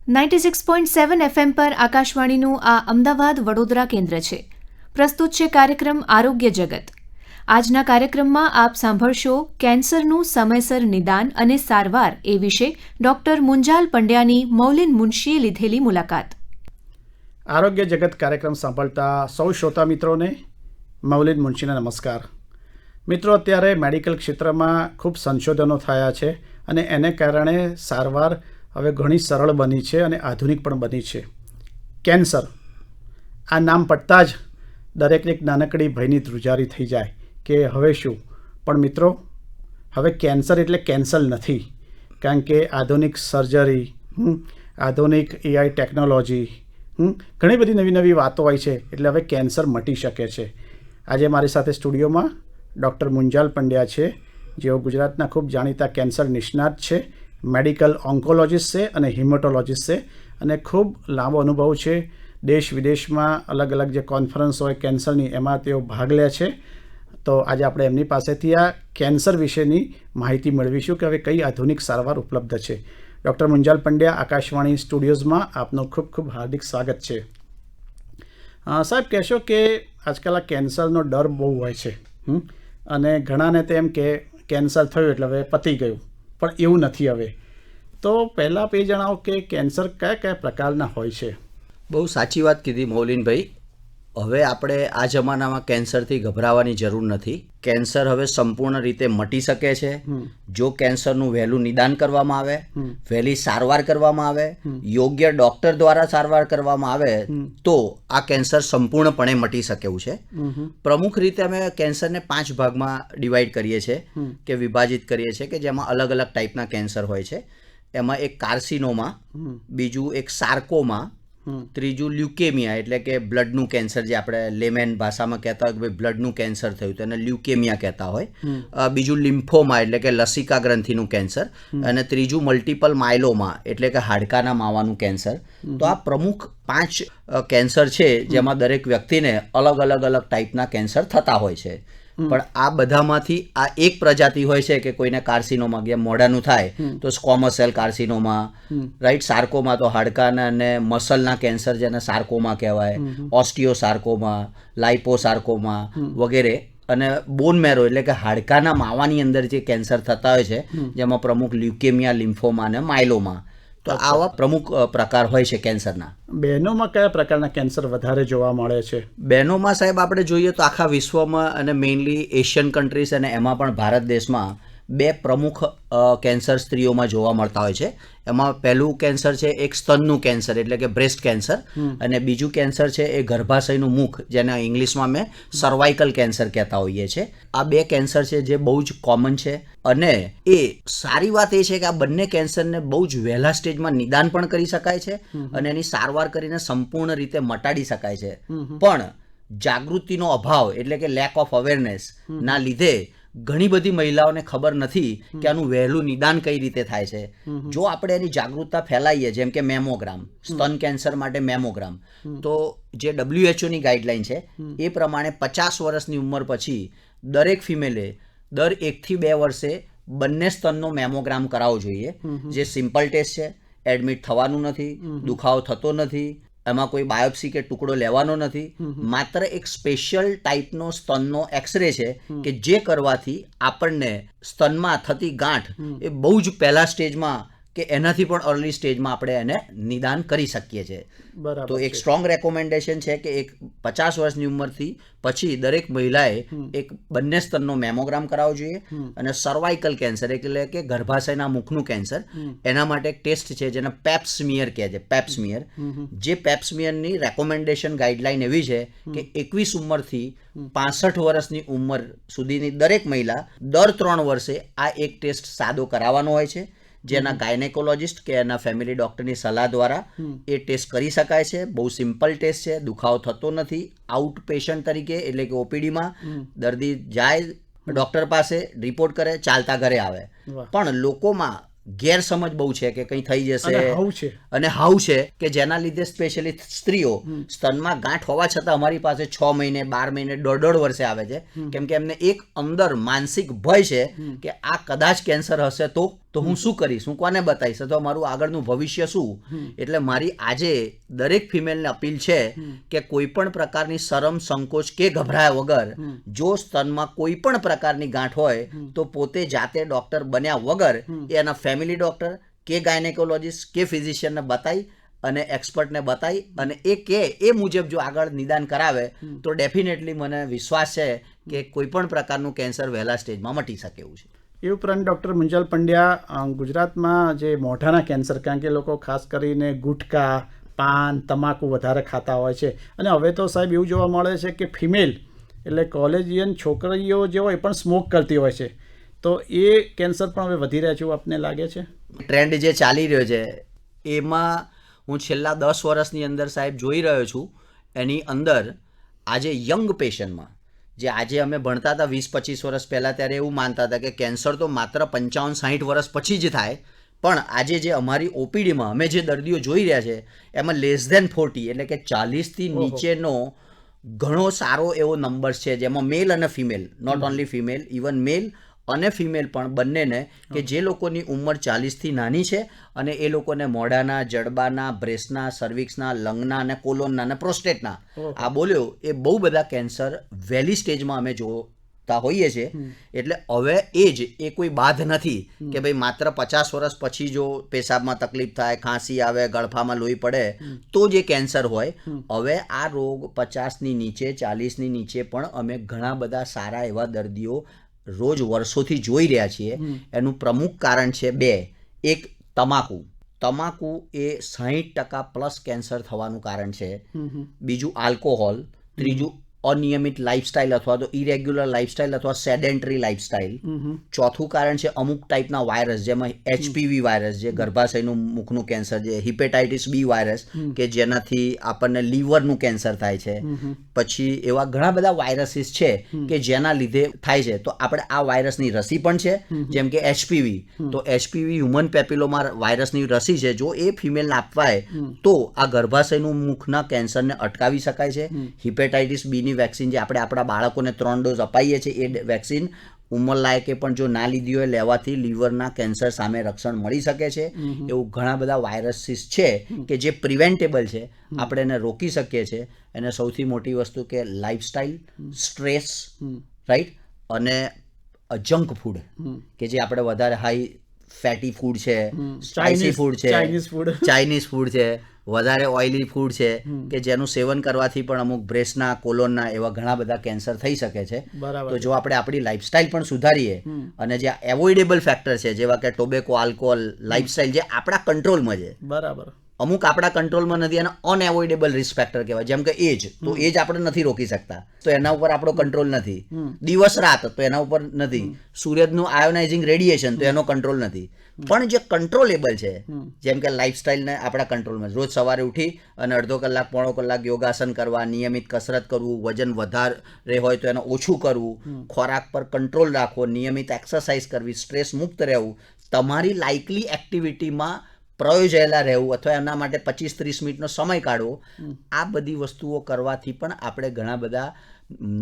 96.7 FM પર આકાશવાણીનું આ અમદાવાદ વડોદરા કેન્દ્ર છે. પ્રસ્તુત છે કાર્યક્રમ આરોગ્ય જગત. આજના કાર્યક્રમમાં આપ સાંભળશો કેન્સરનું સમયસર નિદાન અને સારવાર એ વિશે ડોક્ટર મુંજાલ પંડ્યાની મૌલિન મુનશીએ લીધેલી મુલાકાત. આરોગ્ય જગત કાર્યક્રમ સાંભળતા સૌ શ્રોતા મિત્રોને મૌલિન મુનશીના નમસ્કાર. મિત્રો, અત્યારે મેડિકલ ક્ષેત્રમાં ખૂબ સંશોધનો થયા છે અને એને કારણે સારવાર હવે ઘણી સરળ બની છે અને આધુનિક પણ બની છે. કેન્સર આ નામ પડતાં જ દરેકને એક નાનકડી ભયની ધ્રુજારી થઈ જાય કે હવે શું. પણ મિત્રો, હવે કેન્સર એટલે કેન્સર નથી, કારણ કે આધુનિક સર્જરી, આધુનિક AI ટેકનોલોજી, ઘણી બધી નવી નવી વાતો હોય છે. એટલે હવે કેન્સર મટી શકે છે. આજે મારી સાથે સ્ટુડિયોમાં ડૉક્ટર મુંજાલ પંડ્યા છે, જેઓ ગુજરાતના ખૂબ જાણીતા કેન્સર નિષ્ણાત છે, મેડિકલ ઓન્કોલોજીસ્ટ છે અને હિમેટોલોજીસ્ટ છે, અને ખૂબ લાંબો અનુભવ છે. દેશ વિદેશમાં અલગ અલગ જે કોન્ફરન્સ હોય કેન્સરની, એમાં તેઓ ભાગ લે છે. તો આજે આપણે એમની પાસેથી આ કેન્સર વિશેની માહિતી મેળવીશું કે હવે કઈ આધુનિક સારવાર ઉપલબ્ધ છે. ડૉક્ટર મુંજાલ પંડ્યા, આકાશવાણી સ્ટુડિયોઝમાં આપનું ખૂબ ખૂબ હાર્દિક સ્વાગત છે. સાહેબ, કહેશો કે આજકાલ આ કેન્સરનો ડર બહુ હોય છે અને ઘણાને તેમ કે કેન્સર થયું એટલે હવે પતી ગયું, પણ એવું નથી હવે. તો પહેલાં એ જણાવો કે કેન્સર કયા કયા પ્રકારના હોય છે? બહુ સાચી વાત કીધી મૌલિનભાઈ. હવે આપણે આ જમાનામાં કેન્સરથી ગભરાવાની જરૂર નથી. કેન્સર હવે સંપૂર્ણ રીતે મટી શકે છે જો કેન્સરનું વહેલું નિદાન કરવામાં આવે, વહેલી સારવાર કરવામાં આવે, યોગ્ય ડૉક્ટર દ્વારા સારવાર કરવામાં આવે તો આ કેન્સર સંપૂર્ણપણે મટી શકે એવું છે. પ્રમુખ રીતે અમે કેન્સરને 5 ભાગમાં ડિવાઈડ કરીએ છીએ કે વિભાજિત કરીએ છીએ, કે જેમાં અલગ અલગ ટાઈપના કેન્સર હોય છે. એમાં એક કાર્સિનોમા, બીજું એક સાર્કોમા, ત્રીજું લ્યુકેમિયા એટલે કે બ્લડનું કેન્સર, જે આપણે લેમેન ભાષામાં કહેતા હોય કે ભાઈ બ્લડનું કેન્સર થયું તો એને લ્યુકેમિયા કહેતા હોય, બીજું લિમ્ફોમા એટલે કે લસિકા ગ્રંથિનું કેન્સર, અને ત્રીજું મલ્ટિપલ માયલોમા એટલે કે હાડકાના માવાનું કેન્સર. તો આ પ્રમુખ 5 કેન્સર છે, જેમાં દરેક વ્યક્તિને અલગ અલગ ટાઈપના કેન્સર થતા હોય છે. પણ આ બધામાંથી આ એક પ્રજાતિ હોય છે કે કોઈને કાર્સિનોમા, જેમ મોઢાનું થાય તો સ્કોમસ સેલ કાર્સિનોમા, રાઈટ. સાર્કોમા તો હાડકાના અને મસલના કેન્સર, જેને સાર્કોમા કહેવાય, ઓસ્ટિયોસાર્કોમા, લાઇપોસાર્કોમા વગેરે, અને બોન મેરો એટલે કે હાડકાના માવાની અંદર જે કેન્સર થતા હોય છે, જેમાં પ્રમુખ લ્યુકેમિયા, લિમ્ફોમા અને માયલોમા. તો આવા પ્રમુખ પ્રકાર હોય છે કેન્સરના. બહેનોમાં કયા પ્રકારના કેન્સર વધારે જોવા મળે છે? બહેનોમાં સાહેબ આપણે જોઈએ તો આખા વિશ્વમાં અને મેઇનલી એશિયન કન્ટ્રીઝ અને એમાં પણ ભારત દેશમાં 2 પ્રમુખ કેન્સર સ્ત્રીઓમાં જોવા મળતા હોય છે. એમાં પહેલું કેન્સર છે એક સ્તનનું કેન્સર એટલે કે બ્રેસ્ટ કેન્સર, અને બીજું કેન્સર છે એ ગર્ભાશયનું મુખ, જેને ઇંગ્લિશમાં અમે સર્વાઇકલ કેન્સર કહેતા હોઈએ છીએ. આ 2 કેન્સર છે જે બહુ જ કોમન છે, અને એ સારી વાત એ છે કે આ બંને કેન્સરને બહુ જ વહેલા સ્ટેજમાં નિદાન પણ કરી શકાય છે અને એની સારવાર કરીને સંપૂર્ણ રીતે મટાડી શકાય છે. પણ જાગૃતિનો અભાવ એટલે કે લેક ઓફ અવેરનેસ ના લીધે ઘણી બધી મહિલાઓને ખબર નથી કે આનું વહેલું નિદાન કઈ રીતે થાય છે. જો આપણે એની જાગૃતતા ફેલાવીએ, જેમ કે મેમોગ્રામ, સ્તન કેન્સર માટે મેમોગ્રામ, તો જે WHO ની ગાઈડલાઈન છે એ પ્રમાણે 50 વર્ષની ઉંમર પછી દરેક ફિમેલે દર 1 થી 2 વર્ષે બંને સ્તનનો મેમોગ્રામ કરાવવો જોઈએ. જે સિમ્પલ ટેસ્ટ છે, એડમિટ થવાનું નથી, દુખાવો થતો નથી, એમાં કોઈ બાયોપ્સી કે ટુકડો લેવાનો નથી, માત્ર એક સ્પેશિયલ ટાઈપનો સ્તનનો એક્સરે છે કે જે કરવાથી આપણને સ્તનમાં થતી ગાંઠ એ બહુ જ પહેલા સ્ટેજમાં કે એનાથી પણ અર્લી સ્ટેજમાં આપણે એને નિદાન કરી શકીએ છીએ. તો એક સ્ટ્રોંગ રેકોમેન્ડેશન છે કે એક 50 વર્ષની ઉંમરથી પછી દરેક મહિલાએ એક બંને સ્તનનો મેમોગ્રામ કરાવવો જોઈએ. અને સર્વાઇકલ કેન્સર એટલે કે ગર્ભાશયના મુખનું કેન્સર, એના માટે એક ટેસ્ટ છે જેને પેપ સ્મિયર કહે છે, પેપ સ્મિયર. જે પેપ સ્મિયરની રેકોમેન્ડેશન ગાઈડલાઈન એવી છે કે 21 ઉંમરથી 65 વર્ષની ઉંમર સુધીની દરેક મહિલા દર 3 વર્ષે આ એક ટેસ્ટ સાદો કરાવવાનો હોય છે, જેના ગાયનેકોલોજીસ્ટ કે એના ફેમિલી ડૉક્ટરની સલાહ દ્વારા એ ટેસ્ટ કરી શકાય છે. બહુ સિમ્પલ ટેસ્ટ છે, દુખાવો થતો નથી. આઉટ પેશન્ટ તરીકે એટલે કે OPDમાં દર્દી જાય ડૉક્ટર પાસે, રિપોર્ટ કરે, ચાલતા ઘરે આવે. પણ લોકોમાં ગેરસમજ બહુ છે કે કંઈ થઈ જશે, અને હાવ છે કે જેના લીધે સ્પેશિયલી સ્ત્રીઓ સ્તનમાં ગાંઠ હોવા છતાં અમારી પાસે 6 મહિને, 12 મહિને, 1.5 વર્ષે આવે છે, કેમ કે એમને એક અંદર માનસિક ભય છે કે આ કદાચ કેન્સર હશે તો તો હું શું કરીશ, હું કોને બતાવીશ, અથવા મારું આગળનું ભવિષ્ય શું. એટલે મારી આજે દરેક ફિમેલને અપીલ છે કે કોઈ પણ પ્રકારની શરમ, સંકોચ કે ગભરાયા વગર જો સ્તનમાં કોઈ પણ પ્રકારની ગાંઠ હોય તો પોતે જાતે ડોક્ટર બન્યા વગર એના ફેમિલી ડોક્ટર કે ગાયનેકોલોજીસ્ટ કે ફિઝિશિયનને બતાવી અને એક્સપર્ટને બતાવી અને એ મુજબ જો આગળ નિદાન કરાવે તો ડેફિનેટલી મને વિશ્વાસ છે કે કોઈ પણ પ્રકારનું કેન્સર વહેલા સ્ટેજમાં મટી શકે એવું છે. એ ઉપરાંત ડૉક્ટર મુંજલ પંડ્યા, ગુજરાતમાં જે મોઢાના કેન્સર, કારણ કે લોકો ખાસ કરીને ગુટકા, પાન, તમાકુ વધારે ખાતા હોય છે અને હવે તો સાહેબ એવું જોવા મળે છે કે ફિમેલ એટલે કોલેજિયન છોકરીઓ જે હોય એ પણ સ્મોક કરતી હોય છે, તો એ કેન્સર પણ હવે વધી રહ્યા છે એવું આપને લાગે છે? ટ્રેન્ડ જે ચાલી રહ્યો છે એમાં હું છેલ્લા 10 વર્ષની અંદર સાહેબ જોઈ રહ્યો છું. એની અંદર આજે યંગ પેશન્ટમાં જે આજે અમે ભણતા હતા 20-25 વર્ષ પહેલાં, ત્યારે એવું માનતા હતા કે કેન્સર તો માત્ર 55-60 વર્ષ પછી જ થાય, પણ આજે જે અમારી ઓપીડીમાં અમે જે દર્દીઓ જોઈ રહ્યા છે એમાં લેસ ધેન 40 એટલે કે 40થી નીચેનો ઘણો સારો એવો નંબર છે, જેમાં મેલ અને female, not only female, even male અને ફિમેલ પણ બંનેને, કે જે લોકોની ઉંમર 40થી નાની છે અને એ લોકોને મોઢાના, જડબાના, બ્રેસ્ટના, સર્વિક્સના, લંગના અને કોલોનના અને પ્રોસ્ટેટના આ બોલ્યો એ બહુ બધા કેન્સર વહેલી સ્ટેજમાં અમે જોતા હોઈએ છીએ. એટલે હવે એ કોઈ બાધ નથી કે ભાઈ માત્ર 50 વર્ષ પછી જો પેશાબમાં તકલીફ થાય, ખાંસી આવે, ગળફામાં લોહી પડે તો જે કેન્સર હોય. હવે આ રોગ 50ની નીચે, 40ની નીચે પણ અમે ઘણા બધા સારા એવા દર્દીઓ રોજ વર્ષોથી જોઈ રહ્યા છીએ. એનું પ્રમુખ કારણ છે 2. એક, તમાકુ એ 60% પ્લસ કેન્સર થવાનું કારણ છે. બીજું આલ્કોહોલ. ત્રીજું અનિયમિત લાઇફસ્ટાઇલ અથવા તો ઇરેગ્યુલર લાઇફસ્ટાઇલ અથવા સેડેન્ટરી લાઇફસ્ટાઇલ. ચોથું કારણ છે અમુક ટાઈપના વાયરસ, જેમાં HPV વાયરસ જે ગર્ભાશયનું મુખનું કેન્સર છે, હિપેટાઇટિસ B વાયરસ કે જેનાથી આપણને લીવરનું કેન્સર થાય છે. પછી એવા ઘણા બધા વાયરસીસ છે કે જેના લીધે થાય છે. તો આપણે આ વાયરસની રસી પણ છે, જેમ કે HPV. તો HPV હ્યુમન પેપિલોમા વાયરસની રસી છે, જો એ ફિમેલને આપવાય તો આ ગર્ભાશયનું મુખના કેન્સરને અટકાવી શકાય છે. હિપેટાઇટિસ B ની વેક્સિન જે આપણે આપણા બાળકોને 3 ડોઝ અપાઈએ છીએ, એ વેક્સિન ઉંમરલાયકે પણ જો ના લીધી હોય લેવાથી લીવરના કેન્સર સામે રક્ષણ મળી શકે છે. એવું ઘણા બધા વાયરસીસ છે કે જે પ્રિવેન્ટેબલ છે, આપણે એને રોકી શકીએ છીએ. અને સૌથી મોટી વસ્તુ કે લાઇફસ્ટાઇલ, સ્ટ્રેસ, રાઈટ, અને જંક ફૂડ કે જે આપણે વધારે હાઈ ફેટી ફૂડ છે, સ્પાઇસી ફૂડ છે, ચાઇનીઝ ફૂડ છે, વધારે ઓઇલી ફૂડ છે કે જેનું સેવન કરવાથી પણ અમુક બ્રેસ્ટના, કોલોનના એવા ઘણા બધા કેન્સર થઈ શકે છે. તો જો આપણે આપણી લાઇફસ્ટાઇલ પણ સુધારીએ અને જે એવોઇડેબલ ફેક્ટર છે જેવા કે ટોબેકો, આલ્કોહોલ, લાઇફસ્ટાઇલ જે આપણા કંટ્રોલમાં છે, બરાબર, અમુક આપણા કંટ્રોલમાં નથી અને અનએવોઇડેબલ રિસ્ક ફેક્ટર કહેવાય, જેમ કે એજ. તો એજ આપણે નથી રોકી શકતા, તો એના ઉપર આપણો કંટ્રોલ નથી. દિવસ રાત, તો એના ઉપર નથી. સૂર્યનું આયોનાઇઝિંગ રેડિયેશન, તો એનો કંટ્રોલ નથી. પણ જે કંટ્રોલેબલ છે, જેમ કે લાઇફસ્ટાઇલને આપણા કંટ્રોલમાં, રોજ સવારે ઉઠી અને અડધો કલાક, પોણો કલાક યોગાસન કરવા, નિયમિત કસરત કરવું, વજન વધારે હોય તો એને ઓછું કરવું, ખોરાક પર કંટ્રોલ રાખવો, નિયમિત એક્સરસાઇઝ કરવી, સ્ટ્રેસ મુક્ત રહેવું, તમારી લાઇકલી એક્ટિવિટીમાં પ્રયોજાયેલા રહેવું અથવા એના માટે 25-30 મિનિટનો સમય કાઢવો. આ બધી વસ્તુઓ કરવાથી પણ આપણે ઘણા બધા,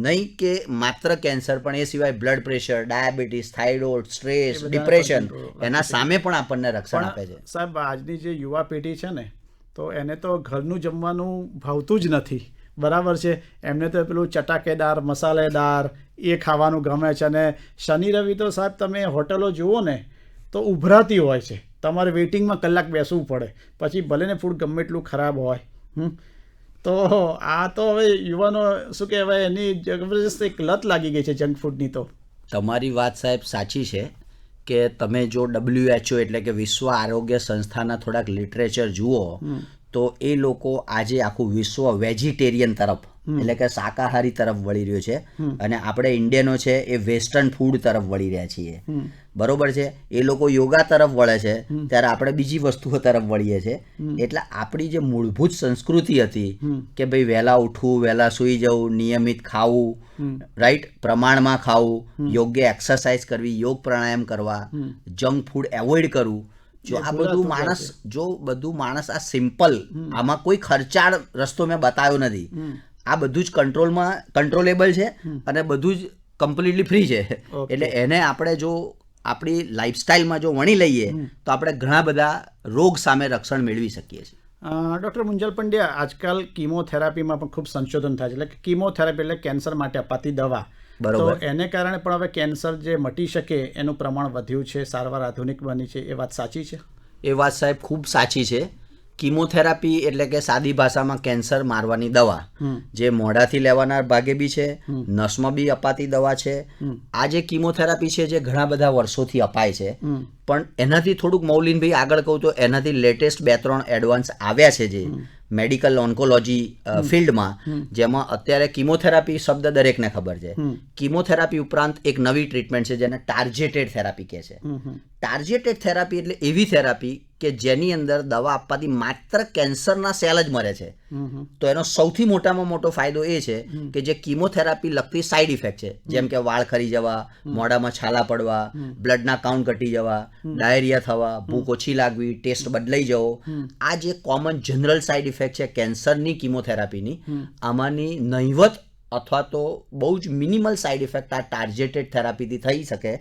નહીં કે માત્ર કેન્સર પણ એ સિવાય blood pressure, diabetes, thyroid, stress, depression, એના સામે પણ આપણને રક્ષણ આપે છે. સાહેબ, આજની જે યુવા પેઢી છે ને, તો એને તો ઘરનું જમવાનું ભાવતું જ નથી, બરાબર છે. એમને તો પેલું ચટાકેદાર, મસાલેદાર એ ખાવાનું ગમે છે. અને શનિ રવિ તો સાહેબ તમે હોટલો જુઓ ને તો ઉભરાતી હોય છે, તમારે વેઇટિંગમાં કલાક બેસવું પડે, પછી ભલે ને ફૂડ ગમે એટલું ખરાબ હોય. તો આ તો હવે યુવાનો શું કહેવાય, એની જબરજસ્ત એક લત લાગી ગઈ છે જંક ફૂડની. તો તમારી વાત સાહેબ સાચી છે કે તમે જો WHO એટલે કે વિશ્વ આરોગ્ય સંસ્થાના થોડાક લિટરેચર જુઓ તો એ લોકો આજે આખું વિશ્વ વેજીટેરિયન તરફ એટલે કે શાકાહારી તરફ વળી રહ્યું છે અને આપણે ઇન્ડિયનો છે એ વેસ્ટર્ન ફૂડ તરફ વળી રહ્યા છીએ. બરોબર છે. એ લોકો યોગા તરફ વળે છે ત્યારે આપણે બીજી વસ્તુઓ તરફ વળીએ છીએ. એટલે આપણી જે મૂળભૂત સંસ્કૃતિ હતી કે ભાઈ વહેલા ઉઠવું, વહેલા સૂઈ જવું, નિયમિત ખાવું, રાઈટ, પ્રમાણમાં ખાવું, યોગ્ય એક્સરસાઇઝ કરવી, યોગ પ્રાણાયામ કરવા, જંક ફૂડ એવોઇડ કરવું, જો આ બધું માણસ આ સિમ્પલ, આમાં કોઈ ખર્ચાળ રસ્તો મેં બતાવ્યો નથી. આ બધું જ કંટ્રોલેબલ છે અને બધું જ કમ્પ્લીટલી ફ્રી છે. એટલે એને આપણે જો આપણી લાઈફસ્ટાઈલમાં જો વણી લઈએ તો આપણે ઘણા બધા રોગ સામે રક્ષણ મેળવી શકીએ છીએ. ડૉક્ટર મુંજલ પંડ્યા, આજકાલ કીમોથેરાપીમાં પણ ખૂબ સંશોધન થાય છે, એટલે કે કીમોથેરાપી એટલે કેન્સર માટે અપાતી દવા. બરોબર. તો એને કારણે પણ હવે કેન્સર જે મટી શકે એનું પ્રમાણ વધ્યું છે, સારવાર આધુનિક બની છે, એ વાત સાચી છે? એ વાત સાહેબ ખૂબ સાચી છે. કીમોથેરાપી એટલે કે સાદી ભાષામાં કેન્સર મારવાની દવા, જે મોઢાથી લેવાના ભાગે બી છે, નસમાં બી અપાતી દવા છે. આ જે કીમોથેરાપી છે જે ઘણા બધા વર્ષોથી અપાય છે, પણ એનાથી થોડુંક મૌલિનભાઈ આગળ કહું તો એનાથી લેટેસ્ટ 2-3 એડવાન્સ આવ્યા છે જે મેડિકલ ઓન્કોલોજી ફિલ્ડમાં, જેમાં અત્યારે કીમોથેરાપી શબ્દ દરેકને ખબર છે. કીમોથેરાપી ઉપરાંત એક નવી ટ્રીટમેન્ટ છે જેને ટાર્ગેટેડ થેરાપી કહે છે. ટાર્ગેટેડ થેરાપી એટલે એવી થેરાપી કે જેની અંદર દવા આપવાથી માત્ર કેન્સરના સેલ જ મરે છે. તો એનો સૌથી મોટામાં મોટો ફાયદો એ છે કે જે કીમોથેરાપી લગતી સાઇડ ઇફેક્ટ છે, જેમ કે વાળ ખરી જવા, મોઢામાં છાલા પડવા, બ્લડના કાઉન્ટ ઘટી જવા, ડાયરિયા થવા, ભૂખ ઓછી લાગવી, ટેસ્ટ બદલાઈ જવો, આ જે કોમન જનરલ સાઇડ ઇફેક્ટ છે કેન્સરની કીમોથેરાપીની, આમાંની નહિવત અથવા તો બહુ જ મિનિમલ સાઇડ ઇફેક્ટ આ ટાર્ગેટેડ થેરાપીથી થઈ શકે.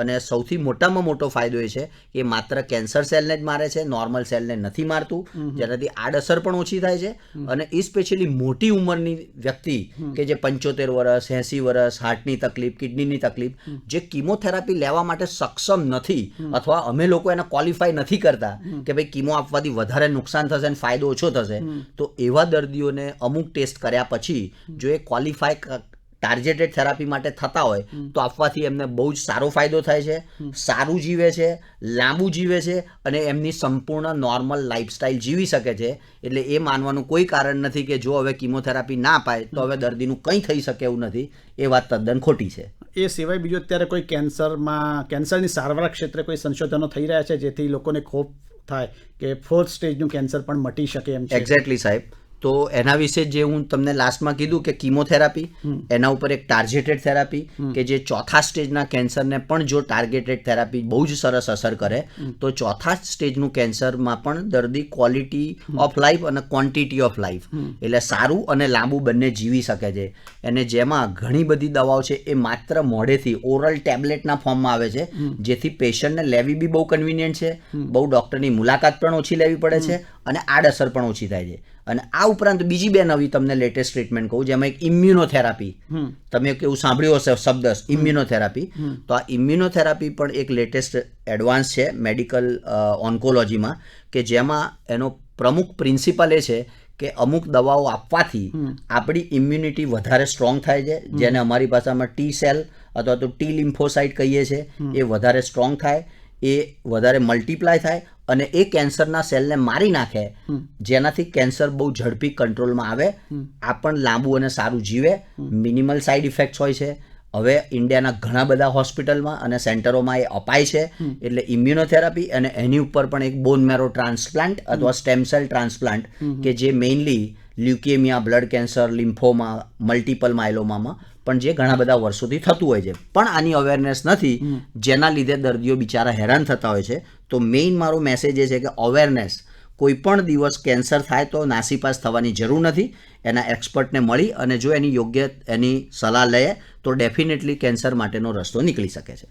અને સૌથી મોટામાં મોટો ફાયદો એ છે કે માત્ર કેન્સર સેલને જ મારે છે, નોર્મલ સેલને નથી મારતું, જેનાથી આડઅસર પણ ઓછી થાય છે. અને એ સ્પેશિયલી મોટી ઉંમરની વ્યક્તિ કે જે 75 વર્ષ, 80 વર્ષ, હાર્ટની તકલીફ, કિડનીની તકલીફ, જે કીમોથેરાપી લેવા માટે સક્ષમ નથી, અથવા અમે લોકો એને ક્વોલિફાય નથી કરતા કે ભાઈ કીમો આપવાથી વધારે નુકસાન થશે અને ફાયદો ઓછો થશે, તો એવા દર્દીઓને અમુક ટેસ્ટ કર્યા પછી જો એ ક્વોલિફાય ટાર્ગેટેડ થેરાપી માટે થતા હોય તો આપવાથી એમને બહુ જ સારો ફાયદો થાય છે, સારું જીવે છે, લાંબુ જીવે છે અને એમની સંપૂર્ણ નોર્મલ લાઈફસ્ટાઈલ જીવી શકે છે. એટલે એ માનવાનું કોઈ કારણ નથી કે જો હવે કીમોથેરાપી ના અપાય તો હવે દર્દીનું કંઈ થઈ શકે એવું નથી. એ વાત તદ્દન ખોટી છે. એ સિવાય બીજું અત્યારે કોઈ કેન્સરની સારવાર ક્ષેત્રે કોઈ સંશોધનો થઈ રહ્યા છે જેથી લોકોને ખોફ થાય કે 4th સ્ટેજનું કેન્સર પણ મટી શકે એમ છે? એક્ઝેક્ટલી સાહેબ. તો એના વિશે જે હું તમને લાસ્ટમાં કીધું કે કીમોથેરાપી, એના ઉપર એક ટાર્ગેટેડ થેરાપી કે જે 4થા સ્ટેજના કેન્સરને પણ જો ટાર્ગેટેડ થેરાપી બહુ જ સરસ અસર કરે તો 4થા સ્ટેજનું કેન્સરમાં પણ દર્દી ક્વોલિટી ઓફ લાઈફ અને ક્વોન્ટિટી ઓફ લાઈફ એટલે સારું અને લાંબુ બંને જીવી શકે છે. અને જેમાં ઘણી બધી દવાઓ છે એ માત્ર મોઢેથી ઓરલ ટેબ્લેટના ફોર્મમાં આવે છે, જેથી પેશન્ટને લેવી બી બહુ કન્વિનિયન્ટ છે, બહુ ડૉક્ટરની મુલાકાત પણ ઓછી લેવી પડે છે અને આડઅસર પણ ઓછી થાય છે. અને આ ઉપરાંત બીજી 2 નવી તમને લેટેસ્ટ ટ્રીટમેન્ટ કહું, જેમાં એક ઇમ્યુનોથેરાપી, તમે કેવું સાંભળ્યું હશે શબ્દ ઇમ્યુનોથેરાપી. તો આ ઇમ્યુનોથેરાપી પણ એક લેટેસ્ટ એડવાન્સ છે મેડિકલ ઓન્કોલોજીમાં, કે જેમાં એનો પ્રમુખ પ્રિન્સિપલ એ છે કે અમુક દવાઓ આપવાથી આપણી ઇમ્યુનિટી વધારે સ્ટ્રોંગ થાય છે, જેને અમારી ભાષામાં ટી સેલ અથવા તો ટી લિમ્ફોસાઇટ કહીએ છીએ, એ વધારે સ્ટ્રોંગ થાય, એ વધારે મલ્ટીપ્લાય થાય અને એ કેન્સરના સેલને મારી નાખે, જેનાથી કેન્સર બહુ ઝડપી કંટ્રોલમાં આવે, આ પણ લાંબુ અને સારું જીવે, મિનિમલ સાઇડ ઇફેક્ટ્સ હોય છે. હવે ઇન્ડિયાના ઘણા બધા હોસ્પિટલમાં અને સેન્ટરોમાં એ અપાય છે. એટલે ઇમ્યુનોથેરાપી અને એની ઉપર પણ એક બોન મેરો ટ્રાન્સપ્લાન્ટ અથવા સ્ટેમ સેલ ટ્રાન્સપ્લાન્ટ કે જે mainly leukaemia, blood cancer, lymphoma, multiple માયલોમામાં પણ જે ઘણા બધા વર્ષોથી થતું હોય છે, પણ આની અવેરનેસ નથી, જેના લીધે દર્દીઓ બિચારા હેરાન થતા હોય છે. તો મેઇન મારો મેસેજ એ છે કે અવેરનેસ, કોઈ પણ દિવસ કેન્સર થાય તો નાસીપાસ થવાની જરૂર નથી. એના એક્સપર્ટને મળી અને જો એની યોગ્ય એની સલાહ લે તો ડેફિનેટલી કેન્સર માટેનો રસ્તો નીકળી શકે છે.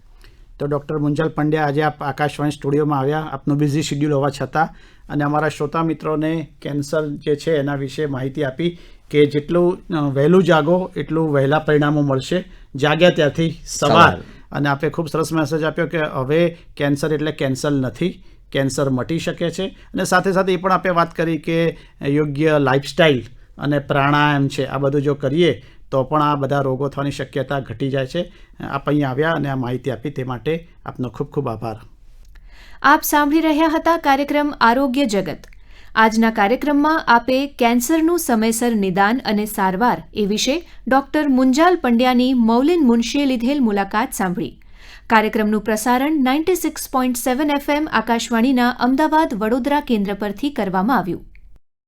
તો ડૉક્ટર મુંજલ પંડ્યા, આજે આપ આકાશવાણી સ્ટુડિયોમાં આવ્યા, આપનું બિઝી શેડ્યુલ હોવા છતાં, અને અમારા શ્રોતા મિત્રોને કેન્સર જે છે એના વિશે માહિતી આપી કે જેટલું વહેલું જાગો એટલું વહેલા પરિણામો મળશે, જાગ્યા ત્યારથી સવાર. અને આપે ખૂબ સરસ મેસેજ આપ્યો કે હવે કેન્સર એટલે કેન્સર નથી, કેન્સર મટી શકે છે. અને સાથે સાથે એ પણ આપણે વાત કરી કે યોગ્ય લાઈફસ્ટાઈલ અને પ્રાણાયામ છે, આ બધું જો કરીએ તો પણ આ બધા રોગો થવાની શક્યતા ઘટી જાય છે. આપ અહીં આવ્યા અને આ માહિતી આપી તે માટે આપનો ખૂબ ખૂબ આભાર. આપ સાંભળી રહ્યા હતા કાર્યક્રમ આરોગ્ય જગત. આજના કાર્યક્રમમાં આપે કેન્સરનું સમયસર નિદાન અને સારવાર એ વિશે ડોક્ટર મુંજાલ પંડ્યાની મૌલિન મુનશીએ લીધેલ મુલાકાત સાંભળી. કાર્યક્રમનું પ્રસારણ 96.7 FM આકાશવાણીના અમદાવાદ વડોદરા કેન્દ્ર પરથી કરવામાં આવ્યું.